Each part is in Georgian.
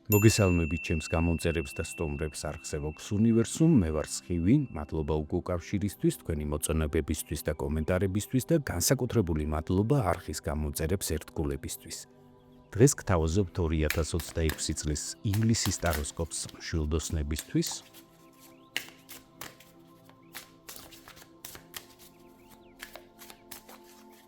მოგესალმებით ჩემს გამომწერებს და სტუმრებს არხზე Vox Universum, მე ვარ სხივი, მადლობა უკავშირისთვის, თქვენი მოწონებებისთვის და კომენტარებისთვის და განსაკუთრებული მადლობა არხის გამომწერებს ერთგულებისთვის. დღეს გთავაზობთ 2026 წლის ივლისის ტაროსკოპს მშვილდოსნებისთვის.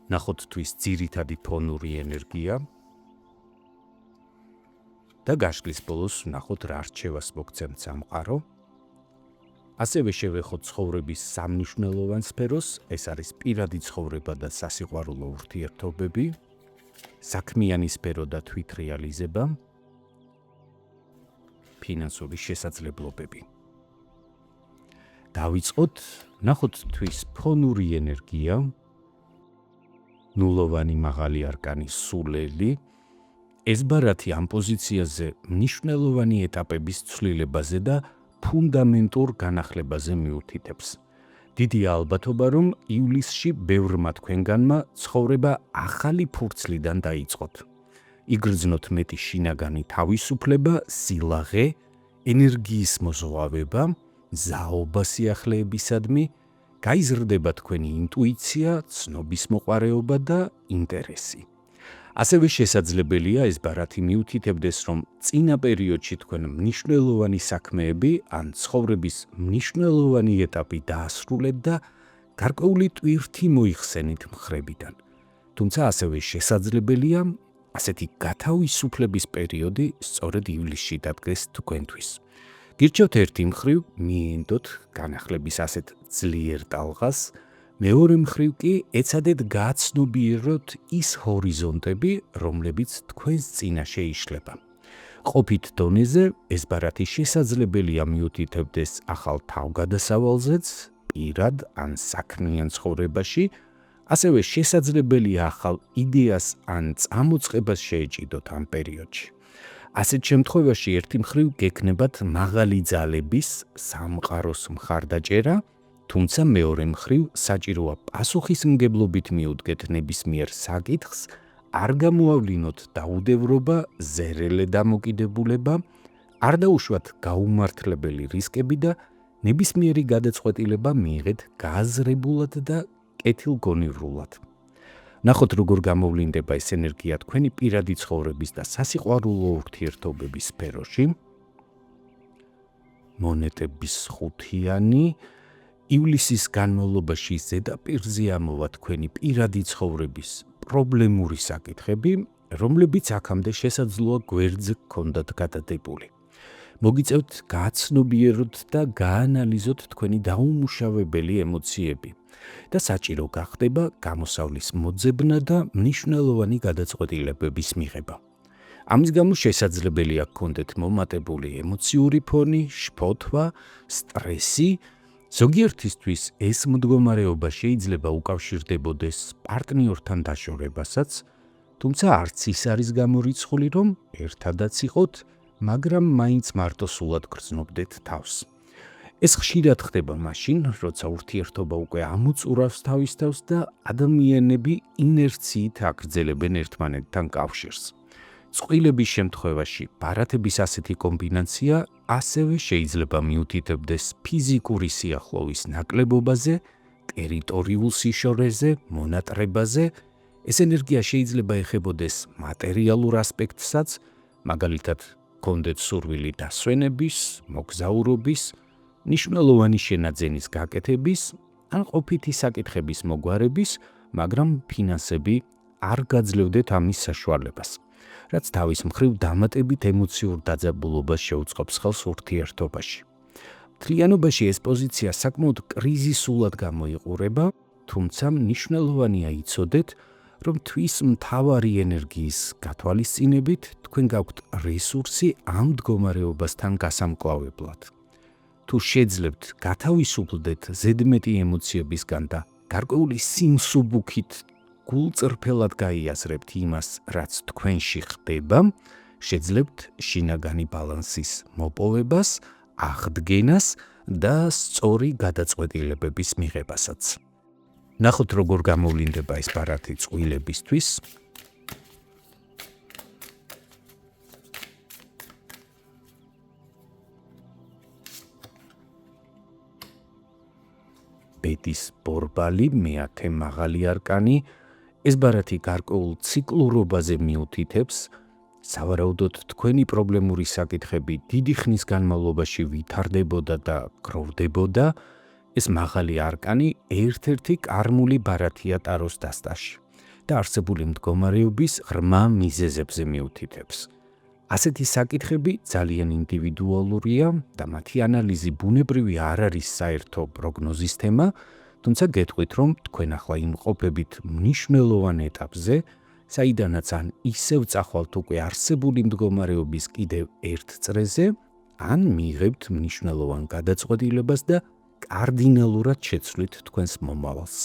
ნახოთ თვის ძირითადი ფონური ენერგია. და გაშლის ბოლოს ნახოთ რა რჩევას მოგცემთ სამყარო. ასევე შევეხოთ ცხოვრების სამნიშნელოვან სფეროს, ეს არის პირადი ცხოვრება და სასიყვარულო ურთიერთობები, საქმიანი სფერო და თვითრეალიზება, ფინანსური შესაძლებლობები. დავიწყოთ, ნახოთ თვის ფონური ენერგია, ნულოვანი მაღალი არკანის სულელი, ეს ბარათი ამ პოზიციაზე მნიშვნელოვანი ეტაპების ცვლილებაზე და ფუნდამენტურ განახლებაზე მიუთითებს. დიდია ალბათობა, რომ ივლისში ბევრმა თქვენგანმა ცხოვრება ახალი ფურცლიდან დაიწყოთ. იგრძნოთ მეტი შინაგანი თავისუფლება, სილაღე, ენერგიის მოზღვავება, ზაობა სიახლეებისადმი, გაიზრდება თქვენი ინტუიცია, ცნობისმოყვარეობა და ინტერესი. ასევე შესაძლებელია ეს ბარათი მიუთითებდეს, რომ წინა პერიოდში თქვენ მნიშვნელოვანი საქმეები ან ცხოვრების მნიშვნელოვანი ეტაპი დაასრულეთ და გარკვეული ტვირთი მოიხსენით მხრებიდან. თუმცა ასევე შესაძლებელია ასეთი გათავისუფლების პერიოდი სწორედ ივლისში დადგეს თქვენთვის. გირჩევთ ერთი მხრივ მიენდოთ განახლების ასეთ ძლიერ ტალღას, მეორე მხრივ კი ეცადეთ გააცნობიეროთ ის ჰორიზონტები, რომლებიც თქვენს წინაშე იშლება. ყოფით დონეზე ეს ბარათი შესაძლებელია მიუთითებდეს ახალ თავგადასავალზეც, პირად ან საქმიან ცხოვრებაში, ასევე შესაძლებელია ახალ იდეას ან წამოწყებას შეეჭიდოთ ამ პერიოდში. ასეთ შემთხვევაში ერთი მხრივ გექნებათ მაღალი ძალების, სამყაროს მხარდაჭერა, თუმცა მეორე მხრივ საჭიროა პასუხისმგებლობით მიუდგეთ ნებისმიერ საკითხს, არ გამოავლინოთ დაუდევრობა, ზერელე დამოკიდებულება, არ დაუშვათ გაუმართლებელი რისკები და ნებისმიერი გადაწყვეტილება მიიღეთ გააზრებულად და კეთილგონივრულად. ნახოთ როგორ გამოვლინდება ეს ენერგია თქვენი პირადი ცხოვრების და სასიყვარულო ურთიერთობების სფეროში. მონეტების ხუთიანი. ივლისის განმავლობაში ზედაპირზე ამოვა თქვენი პირადი ცხოვრების პრობლემური საკითხები, რომლებიც აქამდე შესაძლოა გვერდზე გქონდათ გადადებული. მოგიწევთ გააცნობიეროთ და გაანალიზოთ თქვენი დაუმუშავებელი ემოციები და საჭირო გახდება გამოსავლის მოძებნა და მნიშვნელოვანი გადაწყვეტილებების მიღება. ამის გამო შესაძლებელია გქონდეთ მომატებული ემოციური ფონი, შფოთვა, სტრესი. ზოგიერთისთვის ეს მდგომარეობა შეიძლება უკავშირდებოდეს პარტნიორთან დაშორებასაც, თუმცა არც ის არის გამორიცხული, რომ ერთადაც იყოთ, მაგრამ მაინც მარტოსულად გრძნობდეთ თავს. ეს ხშირად ხდება მაშინ, როცა ურთიერთობა უკვე ამოწურავს თავის თავს და ადამიანები ინერციით აგრძელებენ ერთმანეთთან კავშირს. წყვილების შემთხვევაში ბარათების ასეთი კომბინაცია ასევე შეიძლება მიუთითებდეს ფიზიკური სიახლოვის ნაკლებობაზე, ტერიტორიულ სიშორეზე, მონატრებაზე. ეს ენერგია შეიძლება ეხებოდეს მატერიალურ ასპექტსაც, მაგალითად, გქონდეთ სურვილი დასვენების, მოგზაურობის, მნიშვნელოვანი შენაძენის გაკეთების, ან ყოფითი საკითხების მოგვარების, მაგრამ ფინანსები არ გაძლევდეთ ამის საშუალებას. რაც თავის მხრივ დამატებით ემოციურ დაძაბულობას შეუწყობს ხელს ურთიერთობაში. მთლიანობაში ეს პოზიცია საკმაოდ კრიზისულად გამოიყურება, თუმცა მნიშვნელოვანია იცოდეთ, რომ თვის მთავარი ენერგიის გათვალისწინებით თქვენ გაქვთ რესურსი ამ მდგომარეობასთან გასამკლავებლად. თუ შეძლებთ გათავისუფლდეთ ზედმეტი ემოციებისგან და გარკვეული სიმსუბუქით გულწრფელად გაიაზრებთ იმას, რაც თქვენში ხდება, შეძლებთ შინაგანი ბალანსის მოპოვებას, აღდგენას და სწორი გადაწყვეტილებების მიღებასაც. ნახოთ როგორ გამოვლინდება ეს ბარათი წყვილებისთვის. ბედის ბორბალი, მეათე მაღალი არკანი. ეს ბარათი გარკვეულ ციკლურობაზე მიუთითებს, სავარაუდოდ თქვენი პრობლემური საკითხები დიდი ხნის განმავლობაში ვითარდებოდა და გროვდებოდა. ეს მაღალი არკანი ერთ-ერთი კარმული ბარათია ტაროს დასტაში და არსებული მდგომარეობის ღრმა მიზეზებზე მიუთითებს. ასეთი საკითხები ძალიან ინდივიდუალურია და მათი ანალიზი ბუნებრივი არ არის საერთო პროგნოზის თემა, თუმცა გეტყვით, რომ თქვენ ახლა იმყოფებით მნიშვნელოვან ეტაპზე, საიდანაც ან ისევ წახვალთ უკვე არსებული მდგომარეობის კიდევ ერთ წრეზე, ან მიიღებთ მნიშვნელოვან გადაწყვეტილებას და კარდინალურად შეცვლით თქვენს მომავალს.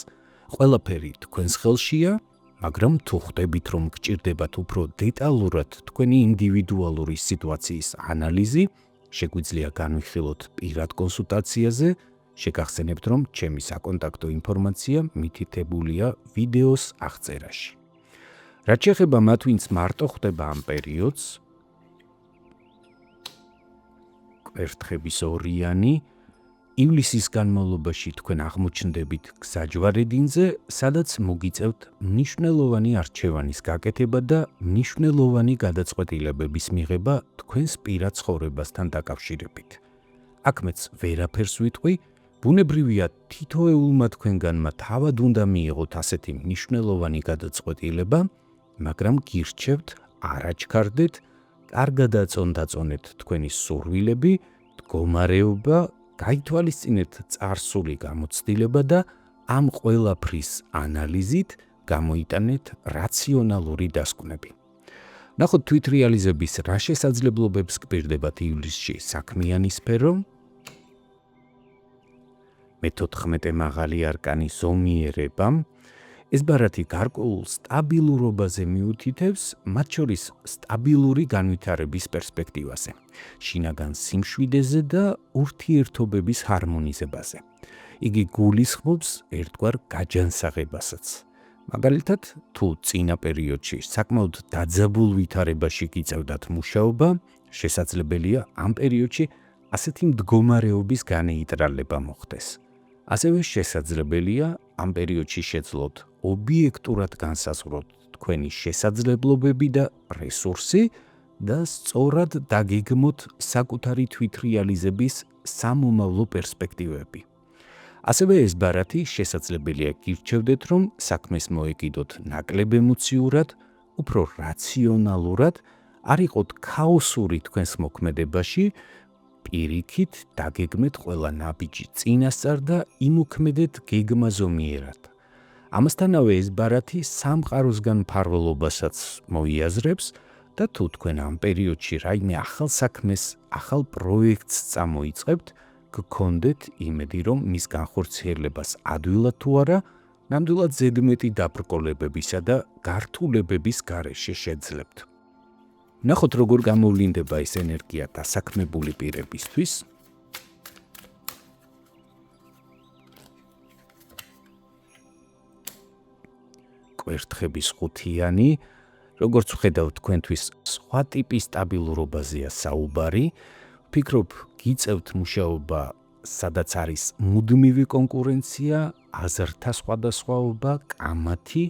ყველაფერი თქვენს ხელშია, მაგრამ თუ ხვდებით, რომ გჭირდებათ უფრო დეტალურად თქვენი ინდივიდუალური სიტუაციის ანალიზი, შეგვიძლია განვიხილოთ პირად კონსულტაციაზე, შეგახსენებთ, რომ ჩემი საკონტაქტო ინფორმაცია მითითებულია ვიდეოს აღწერაში. რაც შეეხება მათ, ვინც მარტო ხვდება ამ პერიოდს, კვერთხების ორიანი, ივლისის განმავლობაში თქვენ აღმოჩნდებით გზაჯვარედინზე, სადაც მოგიწევთ მნიშვნელოვანი არჩევანის გაკეთება და მნიშვნელოვანი გადაწყვეტილებების მიღება თქვენს პირად ცხოვრებასთან დაკავშირებით. აქ მეც ვერაფერს ვიტყვი, ბუნებრივია თითოეულმა თქვენგანმა თავად უნდა მიიღოთ ასეთი მნიშვნელოვანი გადაწყვეტილება, მაგრამ გირჩევთ, არ აჩქარდეთ, კარგადაც დაწონეთ თქვენი სურვილები, მდგომარეობა, გაითვალისწინეთ წარსული გამოცდილება და ამ ყველაფრის ანალიზით გამოიტანეთ რაციონალური დასკვნები. ნახოთ თვითრეალიზების რა შესაძლებლობებს გპირდებათ ივლისში საქმიანი სფერო. მე-14 მაღალი არკანი ზომიერება. ეს ბარათი გარკვეულ სტაბილურობაზე მიუთითებს, მათ შორის სტაბილური განვითარების პერსპექტივაზე, შინაგან სიმშვიდეზე და ურთიერთობების ჰარმონიზებაზე. იგი გულისხმობს ერთგვარ გაჯანსაღებასაც. მაგალითად, თუ წინა პერიოდში საკმაოდ დაძაბულ ვითარებაში გიწევდათ მუშაობა, შესაძლებელია ამ პერიოდში ასეთი მდგომარეობის განეიტრალება მოხდეს. ასევე შესაძლებელია ამ პერიოდში შეძლოთ ობიექტურად განსაზღვროთ თქვენი შესაძლებლობები და რესურსი და სწორად დაგეგმოთ საკუთარი თვითრეალიზების სამომავლო პერსპექტივები. ასევე ეს ბარათი შესაძლებელია გირჩევდეთ, რომ საქმეს მოეკიდოთ ნაკლებ ემოციურად, უფრო რაციონალურად, არ იყოთ ქაოსური თქვენს მოქმედებაში, პირიქით დაგეგმეთ ყველა ნაბიჯი წინასწარ და იმოქმედეთ გეგმაზომიერად. ამასთანავე ეს ბარათი სამყაროსგან მფარველობასაც მოიაზრებს და თუ თქვენ ამ პერიოდში რაიმე ახალ საქმეს, ახალ პროექტს წამოიწყებთ, გქონდეთ იმედი, რომ მის განხორციელებას ადვილად თუ არა, ნამდვილად ზედმეტი დაბრკოლებებისა და გართულებების გარეშე შეძლებთ. ნახოთ, როგორ გამოვლინდება ეს ენერგია დასაქმებული პირებისთვის. კვერთხების ხუთიანი, როგორც ვხედავთ, თქვენთვის სხვა ტიპის სტაბილურობაზეა საუბარი. ვფიქრობ, გიწევთ მუშაობა, სადაც არის მუდმივი კონკურენცია, აზრთა სხვადასხვაობა, კამათი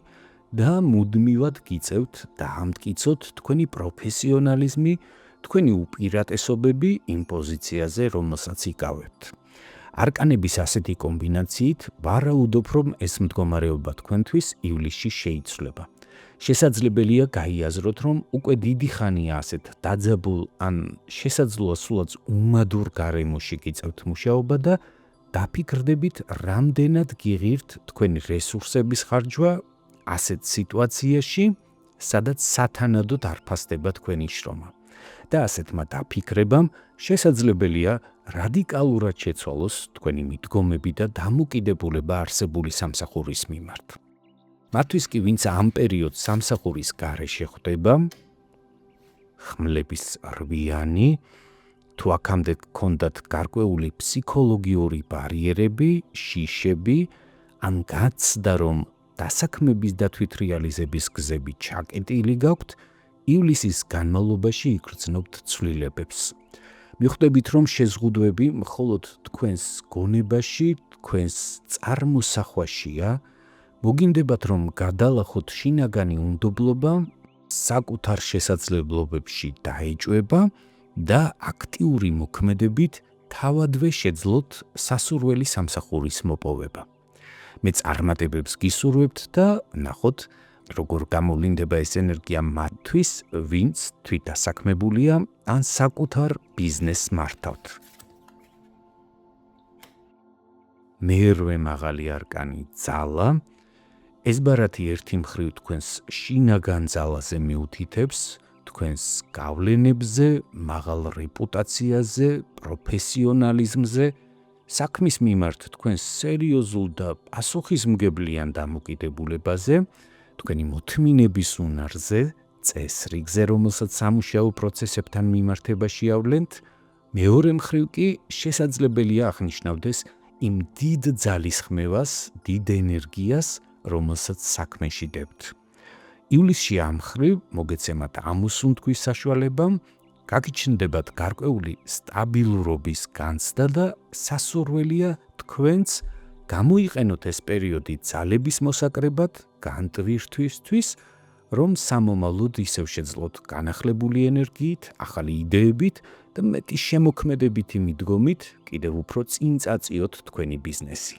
და მუდმივად გიწევთ დაამტკიცოთ თქვენი პროფესიონალიზმი, თქვენი უპირატესობები იმ პოზიციაზე, რომელსაც იკავებთ. არკანების ასეთი კომბინაციით ვარაუდობ, რომ ეს მდგომარეობა თქვენთვის ივლისში შეიცვლება. შესაძლებელია გაიაზროთ, რომ უკვე დიდი ხანია ასეთ დაძაბულ ან შესაძლოა სულაც უმადურ გარემოში გიწევთ მუშაობა და დაფიქრდებით, რამდენად გიღირთ თქვენი რესურსების ხარჯვა ასეთ სიტუაციაში, სადაც სათანადოდ არ ფასდება თქვენი შრომა. და ასეთმა დაფიქრებამ შესაძლებელია რადიკალურად შეცვალოს თქვენი მიდგომები და დამოკიდებულება არსებული სამსახურის მიმართ. მათთვის კი, ვინც ამ პერიოდს სამსახურის გარეშე ხვდება, ხმლების რვიანი, თუ აქამდე გქონდათ გარკვეული ფსიქოლოგიური ბარიერები, შიშები, ან გაცდა, რომ დასაქმების და თვითრეალიზების გზები ჩაკეტილი გაქვთ, ივლისის განმავლობაში იგრძნობთ ცვლილებებს. მიხვდებით, რომ შეზღუდვები მხოლოდ თქვენს გონებაში, თქვენს წარმოსახვაშია, მოგინდებათ, რომ გადალახოთ შინაგანი უნდობლობა, საკუთარ შესაძლებლობებში დაეჭვება და აქტიური მოქმედებით თავადვე შეძლოთ სასურველი სამსახურის მოპოვება. მე წარმატებებს გისურვებთ და ნახოთ, როგორ გამოვლინდება ეს ენერგია მათთვის, ვინც თვითდასაქმებულია ან საკუთარ ბიზნესს მართავთ. მერვე მაღალი არკანი ძალა. ეს ბარათი ერთი მხრივ თქვენს შინაგან ძალაზე მიუთითებს, თქვენს გავლენებზე, მაღალ რეპუტაციაზე, პროფესიონალიზმზე, საქმის მიმართ თქვენს სერიოზულ და პასუხისმგებლიან დამოკიდებულებაზე, თქვენი მოთმინების უნარზე, წესრიგზე, რომელსაც სამუშაო პროცესებთან მიმართებაში ავლენთ, მეორე მხრივ კი შესაძლებელია აღნიშნავდეს იმ დიდ ძალისხმევას, დიდ ენერგიას, რომელსაც საქმეში დებთ. ივლისში ამ მხრივ მოგეცემათ ამოსუნთქვის საშუალება, გაგიჩნდებათ გარკვეული სტაბილურობის განცდა და სასურველია თქვენც გამოიყენოთ ეს პერიოდი ძალების მოსაკრებად, განტვირთვისთვის, რომ სამომავლოდ ისევ შეძლოთ განახლებული ენერგიით, ახალი იდეებით და მეტი შემოქმედებითი მიდგომით კიდევ უფრო წინ წაწიოთ თქვენი ბიზნესი.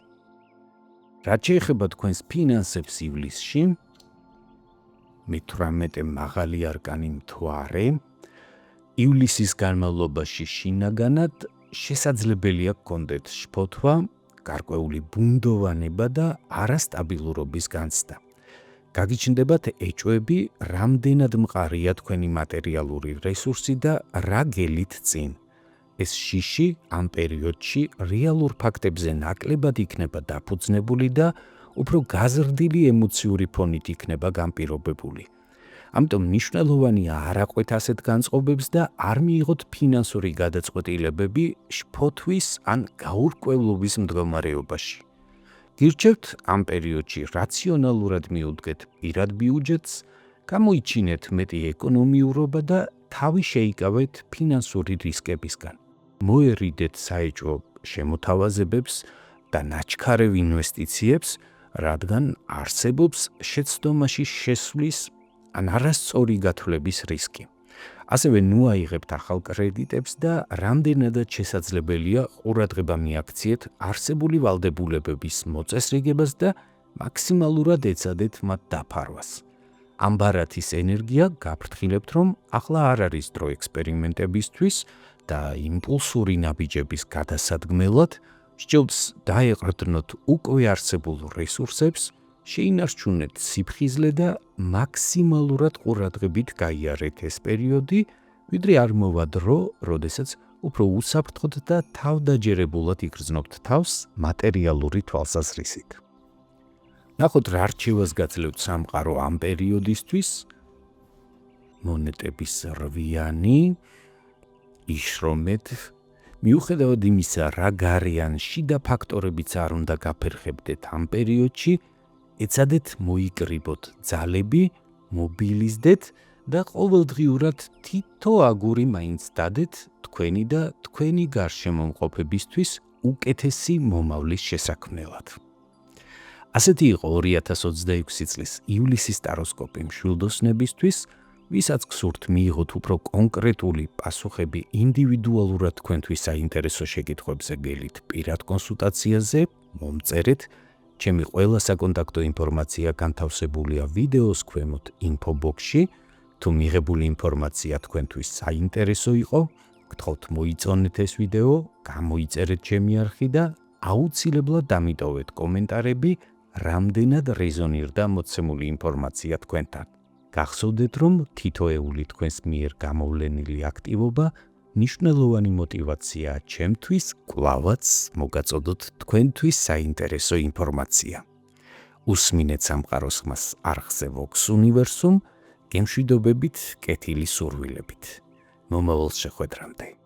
რაც შეეხება თქვენს ფინანსებს ივლისში, მე-18 მაღალი არკანი მთვარე, ივლისის განმავლობაში შინაგანად შესაძლებელია გქონდეთ შფოთვა, გარკვეული ბუნდოვანება და არასტაბილურობის განცდა. გაგიჩნდებათ ეჭვები, რამდენად მყარია თქვენი მატერიალური რესურსი და რა გელით წინ. ეს შიში ამ პერიოდში რეალურ ფაქტებზე ნაკლებად იქნება დაფუძნებული და უფრო გაზრდილი ემოციური ფონით იქნება განპირობებული. ამიტომ მნიშვნელოვანია არ აყვეთ ასეთ განწყობებს და არ მიიღოთ ფინანსური გადაწყვეტილებები შფოთვის ან გაურკვევლობის მდგომარეობაში. გირჩევთ ამ პერიოდში რაციონალურად მიუდგეთ პირად ბიუჯეტს, გამოიჩინეთ მეტი ეკონომიურობა და თავი შეიკავეთ ფინანსური რისკებისგან. მოერიდეთ საეჭვო შემოთავაზებებს და ნაჩქარევ ინვესტიციებს, რადგან არსებობს შეცდომაში შესვლის ან არასწორი გათვლების რისკი. ასევე ნუ აიღებთ ახალ კრედიტებს და რამდენადაც შესაძლებელია ყურადღება მიაქციეთ არსებული ვალდებულებების მოწესრიგებას და მაქსიმალურად ეცადეთ მათ დაფარვას. ამ ბარათის ენერგია გაფრთხილებთ, რომ ახლა არ არის დრო ექსპერიმენტებისთვის და იმპულსური ნაბიჯების გადასადგმელად, სჯობს დაეყრდნოთ უკვე არსებულ რესურსებს, შეინარჩუნეთ სიფხიზლე და მაქსიმალურად ყურადღებით გაიარეთ ეს პერიოდი, ვიდრე არ მოვა დრო, როდესაც უფრო უსაფრთხოდ და თავდაჯერებულად იგრძნობთ თავს მატერიალური თვალსაზრისით. ნახოთ რა რჩევას გაძლევთ სამყარო ამ პერიოდისთვის. მონეტების რვიანი, იშრომეთ, მიუხედავად იმისა, რა გარიან შიდა ფაქტორებიც არ უნდა გაფერხებდეთ ამ პერიოდში, ეცადეთ მოიკრიბოთ ძალები, მობილიზდეთ და ყოველდღიურად თითო აგური მაინც დადეთ თქვენი და თქვენი გარშემომყოფებისთვის უკეთესი მომავლის შესაქმნელად. ასეთი იყო 2026 წლის ივლისის ტაროსკოპი მშვილდოსნებისთვის, ვისაც გსურთ მიიღოთ უფრო კონკრეტული პასუხები ინდივიდუალურად თქვენთვის საინტერესო შეკითხვებზე გელით პირად კონსულტაციაზე, მომწერეთ. ჩემი ყველა საკონტაქტო ინფორმაცია განთავსებულია ვიდეოს ქვემოთ ინფობოქსში. თუ მიღებული ინფორმაცია თქვენთვის საინტერესო იყო, გთხოვთ მოიწონეთ ეს ვიდეო, გამოიწერეთ ჩემი არხი და აუცილებლად დამიტოვეთ კომენტარები, რამდენად რეზონირდა მოცემული ინფორმაცია თქვენთან. გახსოვდეთ, რომ თითოეული თქვენს მიერ გამოვლენილი აქტივობა მნიშვნელოვანი მოტივაციაა ჩემთვის, კვლავაც მოგაწოდოთ თქვენთვის საინტერესო ინფორმაცია. უსმინეთ სამყაროს ხმას არხზე Vox Universum, გემშვიდობებით, კეთილი სურვილებით. მომავალ შეხვედრამდე.